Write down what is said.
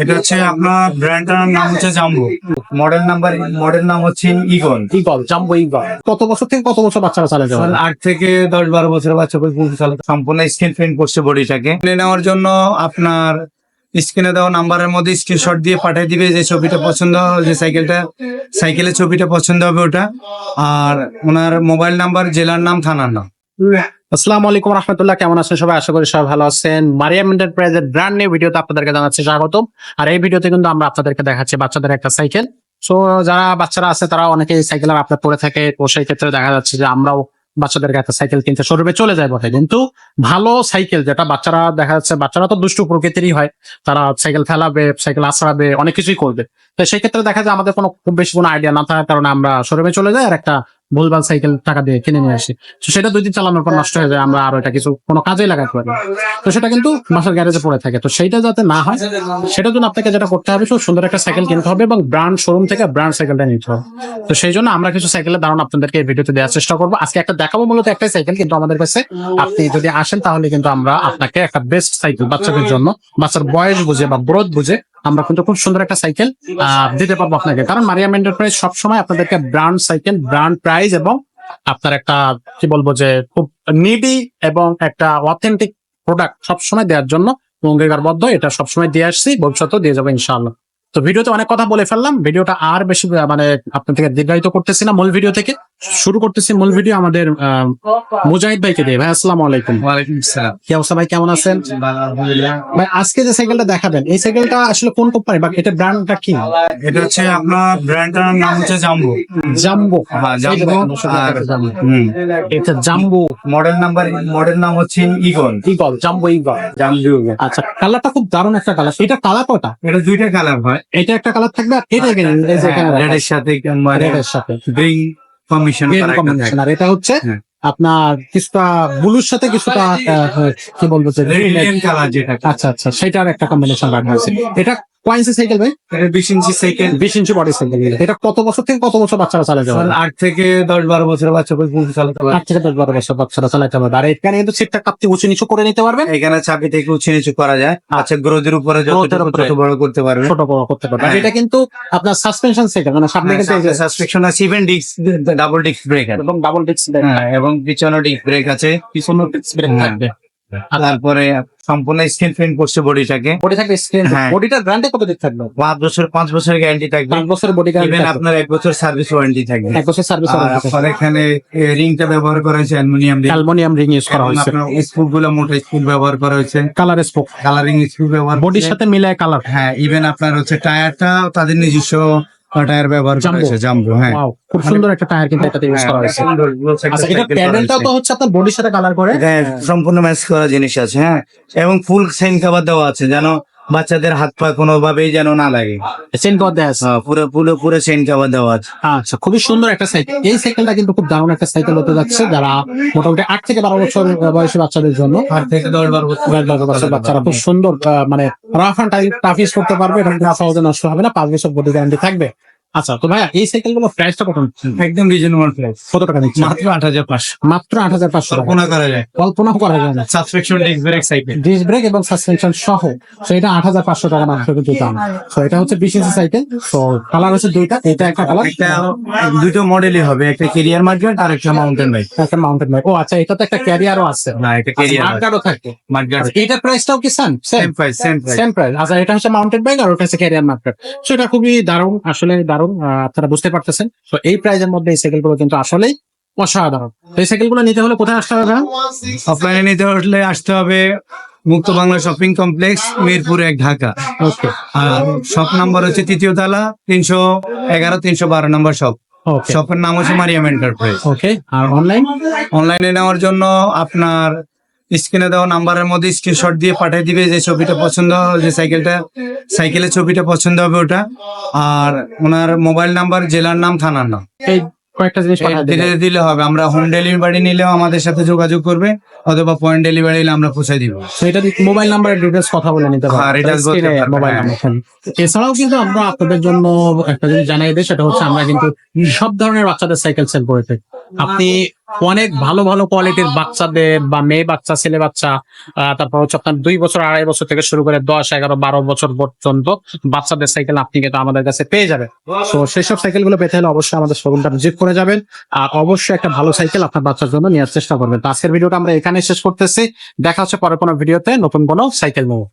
এটা হচ্ছে আপনার ব্র্যান্ডটার নাম হচ্ছে জাম্বো। মডেল নাম হচ্ছে ইগল। Jumbo eagle. কত বছর থেকে কত বছর বাচ্চারা চালাতে পারে? 8 থেকে 10-12 বছরের বাচ্চা পর্যন্ত চালাতে। সম্পূর্ণ স্ক্রিন প্রিন্ট করছে বডিটাকে। কিনে নেওয়ার জন্য আপনার স্ক্রিনে দেওয়া নাম্বারের মধ্যে স্ক্রিনশট দিয়ে পাঠিয়ে দিবে যে ছবিটা পছন্দ, যে সাইকেলের ছবিটা পছন্দ হবে ওটা, আর ওনার মোবাইল নাম্বার, জেলার নাম, থানার নাম। আসসালামু আলাইকুম রহমতুল্লাহ, কেমন আছেন সবাই? আশা করি সবাই ভালো আছেন। মারিয়াম এন্টারপ্রাইজের ব্র্যান্ড নিউ ভিডিওতে আপনাদেরকে জানাচ্ছি স্বাগতম। আর এই ভিডিওতে কিন্তু আমরা আপনাদেরকে দেখাচ্ছি বাচ্চাদের একটা সাইকেল। সো যারা বাচ্চারা আছে তারা অনেকে সাইকেলের আপনার পরে থাকে, তো সেই ক্ষেত্রে দেখা যাচ্ছে যে আমরাও বাচ্চাদেরকে একটা সাইকেল কিনতে শোরুমে চলে যায় বটে, কিন্তু ভালো সাইকেল যেটা বাচ্চারা দেখা যাচ্ছে, বাচ্চারা তো দুষ্টু প্রকৃতিরই হয়, তারা সাইকেল ফেলাবে, সাইকেল আছড়াবে, অনেক কিছুই করবে। তো সেই ক্ষেত্রে দেখা যায় আমাদের খুব বেশি কোনো আইডিয়া না থাকার কারণে আমরা শোরুমে চলে যাই আর একটা ভুলভাল সাইকেল টাকা দিয়ে কিনে নিয়ে আসি। তো সেটা 2 দিন চালানোর পর নষ্ট হয়ে যায়, আমরা আরো এটা কিছু কোনো কাজে লাগাতে পারি, তো সেটা কিন্তু বাসার গ্যারেজে পড়ে থাকে। তো সেইটা যাতে না হয় সেটার জন্য আপনাকে যেটা করতে হবে, খুব সুন্দর একটা সাইকেল কিনতে হবে এবং ব্র্যান্ড শোরুম থেকে ব্র্যান্ড সাইকেলটা নিতে হবে। তো সেই জন্য আমরা কিছু সাইকেলের ধারণা আপনাদেরকে এই ভিডিওতে দেওয়ার চেষ্টা করবো। আজকে একটা দেখাবো, মূলত একটাই সাইকেল, কিন্তু আমাদের কাছে আপনি যদি আসেন তাহলে কিন্তু আমরা আপনাকে একটা বেস্ট সাইকেল বাচ্চাদের জন্য, বাচ্চার বয়স বুঝে বা গ্রোথ বুঝে আমরা কিন্তু খুব সুন্দর একটা সাইকেল দিতে পারবো আপনাকে। কারণ মারিয়াম এন্টারপ্রাইজ সবসময় আপনাদেরকে ব্র্যান্ড সাইকেল, ব্র্যান্ড প্রাইস এবং আপনার একটা কি বলবো যে খুব নিডি এবং একটা অথেন্টিক প্রোডাক্ট সবসময় দেওয়ার জন্য অঙ্গীকারবদ্ধ। এটা সবসময় দিয়ে আসছি, ভবিষ্যতেও দিয়ে যাবো ইনশাআল্লাহ। তো ভিডিওতে অনেক কথা বলে ফেললাম, ভিডিওটা আর বেশি মানে আপনার থেকে দীর্ঘায়িত করতেছি না। মূল ভিডিও থেকে শুরু করতেছি। মূল ভিডিও আমাদের মুজাহিদ ভাইকে দিয়ে। ভাই আসসালামু আলাইকুম। ওয়ালাইকুম আসসালাম। কি অবস্থা ভাই, কেমন আছেন? আলহামদুলিল্লাহ। ভাই আজকে যে সাইকেলটা দেখাবেন, এই সাইকেলটা আসলে কোন কোম্পানি বা এটা ব্র্যান্ডটা কি? এটা হচ্ছে আপনার ব্র্যান্ডটার নাম হচ্ছে জাম্বো। জাম্বো। হ্যাঁ, জাম্বো। এটা জাম্বো। মডেল নাম হচ্ছে ইগল। Jumbo eagle. জাম্বো। আচ্ছা, কালারটা খুব দারুণ একটা কালার। এটা কালার কয়টা? এটা 2টা কালার হয়। এটা একটা কালার থাকবে আর এটা রেডের সাথে রেডের সাথে গ্রিন কম্বিনেশন আর এটা হচ্ছে হ্যাঁ। আপনার কিছুটা ব্লুর সাথে কিছুটা কি বলবো যে রেডিয়ান কালার যেটা। আচ্ছা আচ্ছা, সেটার একটা কম্বিনেশন রাখা হয়েছে। এটা কয় ইঞ্চি সাইকেল ভাই? এটা 20 ইঞ্চি সাইকেল। 20 ইঞ্চি বডি সাইকেল। এটা কত বছর থেকে কত বছর বাচ্চারা চালাতে পারে? 8 থেকে 10-12 বছরের বাচ্চা পর্যন্ত চালাতে পারে। 8 থেকে 10-12 বছর বাচ্চারা চালাতে পারবে। আর এখানে কিন্তু সিটটা কাপতে উঁচু নিচু করে নিতে পারবেন। এখানে চাবি থেকে উঁচু নিচু করা যায়। আচ্ছা, গ্রোথের উপরে যত বড় করতে পারবে, ছোট বড় করতে পারবে। আর এটা কিন্তু আপনার সাসপেনশন সাইকেল, মানে সামনে কিন্তু সাসপেকশন আছে, even disc, double disc brake আছে এবং ডাবল ডিস্ক ব্রেক, এবং পিছনে ডিস্ক ব্রেক আছে, পিছনে ডিস্ক ব্রেক থাকবে। তারপরে সম্পূর্ণ স্ক্রিন প্রিন্ট করছে বডিটাকে। বডি থাকবে স্ক্রিন। হ্যাঁ। বডিটার গ্যারান্টি কত দিন থাকবে? 5 বছর গ্যারান্টি থাকবে। 5 বছরের বডি গ্যারান্টি। ইভেন আপনার 1 বছর সার্ভিস ওয়ারেন্টি থাকবে। 1 বছর সার্ভিস ওয়ারেন্টি। আর এখানে রিংটা ব্যবহার করা হয়েছে অ্যালুমিনিয়াম রিং ইউজ করা হয়েছে। স্ক্রু গুলো মোটা স্ক্রু ব্যবহার করা হয়েছে। কালার স্পোক, কালারিং স্ক্রু ব্যবহার, বডির সাথে মিলায় কালার। হ্যাঁ, ইভেন আপনার হচ্ছে টায়ারটা তাদের নিজস্ব টায়ার ব্যবহার করা হয়েছে, জাম্বো। হ্যাঁ, ওয়াও, খুব সুন্দর একটা টায়ার কিন্তু এটাতে ইউজ করা হয়েছে। আচ্ছা, এটা প্যাডেলটাও তো হচ্ছে আপনার বডির সাথে কালার করে। হ্যাঁ, সম্পূর্ণ ম্যাচ করা জিনিস আছে। হ্যাঁ, এবং ফুল সেন কভার দেওয়া আছে, যেন বাচ্চাদের হাত পা কোনোভাবেই যেন না লাগে। চেন কভার দেওয়া আছে। পুরো সেন কভার দেওয়া আছে। আচ্ছা, খুবই সুন্দর একটা সাইকেল। এই সাইকেলটা কিন্তু খুব দারুণ একটা সাইকেল হতে যাচ্ছে, যারা মোটামুটি 8 থেকে 12 বছর বয়সী বাচ্চাদের জন্য। 8 থেকে 10-12 বছর বাচ্চারা খুব সুন্দর মানে রাফ অ্যান্ড টাফ ইউজ করতে পারবে। এটা কিন্তু সহজে নষ্ট হবে না। 5 বছর বডি গ্যারান্টি থাকবে। আচ্ছা, তো ভাইয়া এই সাইকেল গুলোর প্রাইসটা কত? একদম রিজনেবল প্রাইস। কত টাকা নিচ্ছে? মাত্র 8,500। মাত্র 8,500 টাকা। কল্পনা করা যায়, কল্পনাও করা যায় না। সাসপেকশন disc brake cycle, disc brake এবং সাসপেনশন সহ। তো এটা 8,500 টাকা মাত্র কিন্তু দাম। তো এটা হচ্ছে 20 ইঞ্চি সাইকেল। তো কালার হচ্ছে 2টা, এটা একটা কালার। দুটো মডেলই হবে, একটা ক্যারিয়ার মার্কেট আর একটা মাউন্টেন বাইক। একটা মাউন্টেন বাইক। ও আচ্ছা, এটা তো একটা ক্যারিয়ারও আছে। না, এটা ক্যারিয়ার মার্কেটও থাকে। মার্কেট। এটার প্রাইসটাও কি সেম প্রাইস। Same price. আচ্ছা, এটা হচ্ছে মাউন্টেন বাইক আর ওটা হচ্ছে ক্যারিয়ার মার্কেট। তো এটা খুবই দারুণ, আসলে দারুণ। আপনারা বুঝতে পারতেছেন। তো এই প্রাইজের মধ্যে এই সাইকেলগুলো কিন্তু আসলেই অসাধারণ। এই সাইকেলগুলো নিতে হলে কোথায় আসতে হবে? অফলাইনে নিতে হলে আসতে হবে মুক্ত বাংলা শপিং কমপ্লেক্স, মিরপুর 1, ঢাকা। ওকে। আর শপ নাম্বার হচ্ছে 3য় তলা, 311, 312 নম্বর শপ। ওকে। শপের নাম হচ্ছে মারিয়াম এন্টারপ্রাইজ। ওকে। আর অনলাইনে নেওয়ার জন্য আপনার স্ক্রিনে দেওয়া নাম্বারের মধ্যে স্ক্রিনশট দিয়ে পাঠিয়ে দিবে যে ছবিটা পছন্দ, যে সাইকেলের ছবিটা পছন্দ হবে ওটা, আর ওনার মোবাইল নাম্বার, জেলার নাম, থানার নাম, এই কয়েকটা জিনিস দিলে হবে। আমরা হোম ডেলিভারি নিলেও আমাদের সাথে যোগাযোগ করবে, অথবা পয়েন্ট ডেলিভারি নিলে আমরা পৌঁছে দিব। এটা মোবাইল নাম্বারের ডিটেইলস কথা বলে নিতে হ্যাঁ, মোবাইল নাম্বার। এছাড়াও কিন্তু আমরা আপনাদের জন্য একটা জিনিস জানাই দিই, সেটা হচ্ছে আমরা কিন্তু সব ধরনের বাচ্চাদের সাইকেল সেল করে থাকি। আপনি অনেক ভালো ভালো কোয়ালিটির বাচ্চাদের বা মেয়ে বাচ্চা ছেলে বাচ্চা তারপর হচ্ছে আপনার 2 বছর 2.5 বছর থেকে শুরু করে 10 11 12 বছর পর্যন্ত বাচ্চাদের সাইকেল আপনি কিন্তু আমাদের কাছে পেয়ে যাবেন। তো সেই সব সাইকেল গুলো পেতে হলে অবশ্যই আমাদের শোরুমটা ভিজিট করে যাবেন, আর অবশ্যই একটা ভালো সাইকেল আপনার বাচ্চার জন্য নেওয়ার চেষ্টা করবেন। তো আজকের ভিডিওটা আমরা এখানে শেষ করতেছি, দেখা হচ্ছে পরে কোনো ভিডিওতে নতুন কোনো সাইকেল নিয়ে।